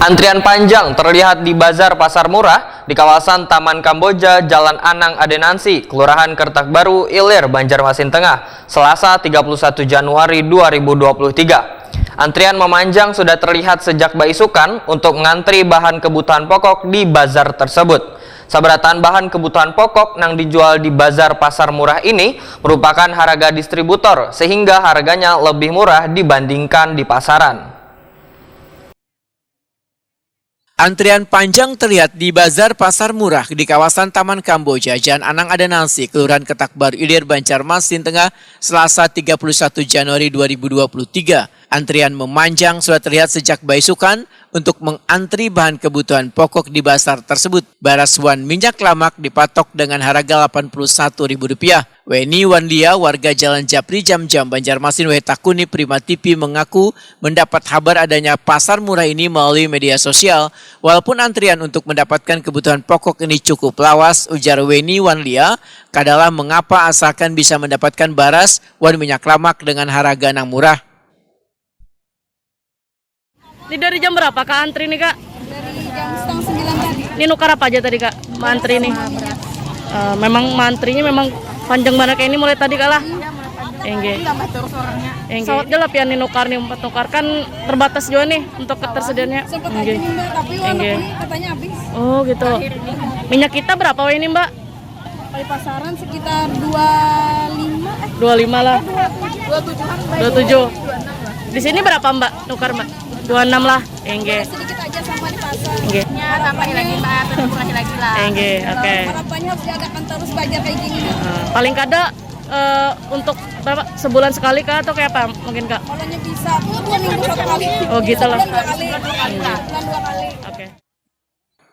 Antrian panjang terlihat di Bazar Pasar Murah di kawasan Taman Kamboja, Jalan Anang Adenansi, Kelurahan Kertak Baru, Ilir, Banjarmasin Tengah, Selasa 31 Januari 2023. Antrian memanjang sudah terlihat sejak Baisukan untuk mengantri bahan kebutuhan pokok di bazar tersebut. Sabratan bahan kebutuhan pokok yang dijual di Bazar Pasar Murah ini merupakan harga distributor sehingga harganya lebih murah dibandingkan di pasaran. Antrian panjang terlihat di Bazar Pasar Murah di kawasan Taman Kamboja, Jalan Anang Adenansi, Kelurahan Kertak Baru, Ilir, Banjarmasin Tengah, Selasa 31 Januari 2023. Antrian memanjang sudah terlihat sejak Baisukan untuk mengantri bahan kebutuhan pokok di pasar tersebut. Baras wan minyak lamak dipatok dengan harga Rp81.000. Weni Wanlia, warga Jalan Japri Jam-Jam, Banjarmasin Wetakuni Prima TV mengaku mendapat kabar adanya pasar murah ini melalui media sosial. Walaupun antrian untuk mendapatkan kebutuhan pokok ini cukup lawas, ujar Weni Wanlia, kadalah mengapa asalkan bisa mendapatkan baras wan minyak lamak dengan harga yang murah. Ini dari jam berapa Kak antri nih Kak? Dari jam setengah 9 tadi. Ini nukar apa aja tadi Kak? Mantri nih. Memang mantrinya memang panjang banget kayak ini mulai tadi Kak lah. Iya, mulai panjang. Engge. Tambah terus orangnya. Sawat gelap ya nih nukar nih, empat nukar kan terbatas juga nih untuk ketersediaannya. Sempat aja nih Mbak, tapi walaupun katanya habis. Oh gitu. Minyak kita berapa ini Mbak? Di pasaran sekitar 25 25 lah. 27. 27. Di sini berapa Mbak nukar Mbak? 26 lah. Engge. Sedikit aja sama di pasar. Engge. Ya, tambahin lagi Mbak, atau dikurangi lagi lah. Engge, oke. Harapannya harus diadakan terus bazar kayak gini. Paling kada untuk berapa sebulan sekali Kak atau kayak apa mungkin Kak? Kalau bisa tuh 2 minggu 1 kali. Oh gitu lah. Bulan 2 kali. Bulan 2 kali. Oke.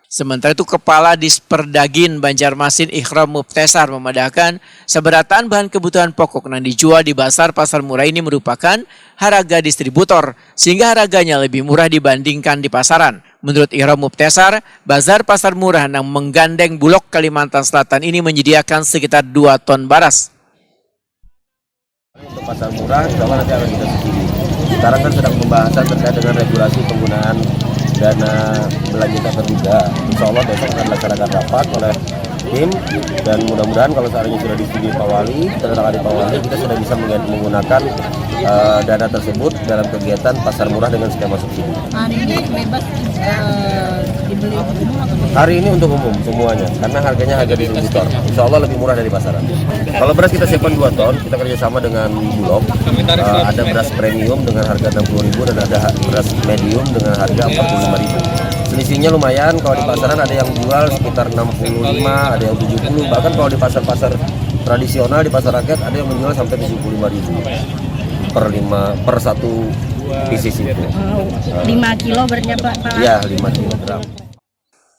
Sementara itu Kepala Disperdagin Banjarmasin Ikhram Mubtesar memandangkan seberatan bahan kebutuhan pokok yang dijual di Bazar Pasar Murah ini merupakan harga distributor sehingga harganya lebih murah dibandingkan di pasaran. Menurut Ikhram Mubtesar, Bazar Pasar Murah yang menggandeng Bulog Kalimantan Selatan ini menyediakan sekitar 2 ton baras. Untuk pasar murah, insya Allah nanti akan kita subsidi. Sekarang kan sedang pembahasan terkait dengan regulasi penggunaan dana belanja tak terduga. Insya Allah besok akan dilaksanakan rapat oleh tim dan mudah-mudahan kalau seandainya sudah disetujui Pak Wali, di Pak Wali, kita sudah bisa menggunakan dana tersebut dalam kegiatan pasar murah dengan skema subsidi. Hari ini bebas dibeli umum atau Hari ini untuk umum semuanya, karena harganya harga distributor. Insya Allah lebih murah dari pasaran. Kalau beras kita siapkan 2 ton, kita kerjasama dengan Bulog. Ada beras premium dengan harga 60.000 dan ada beras medium dengan harga 45.000. Selisihnya lumayan, kalau di pasaran ada yang jual sekitar 65, ada yang 70, bahkan kalau di pasar-pasar tradisional, di pasar rakyat ada yang menjual sampai 75.000 per 1 pieces itu. 5 kilo berarti Pak? Iya, 5 kilogram.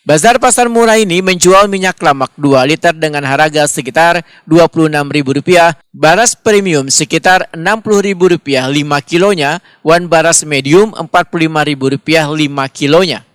Bazar Pasar Murah ini menjual minyak lamak 2 liter dengan harga sekitar Rp26.000, baras premium sekitar Rp60.000 5 kilonya, wan baras medium Rp45.000 5 kilonya.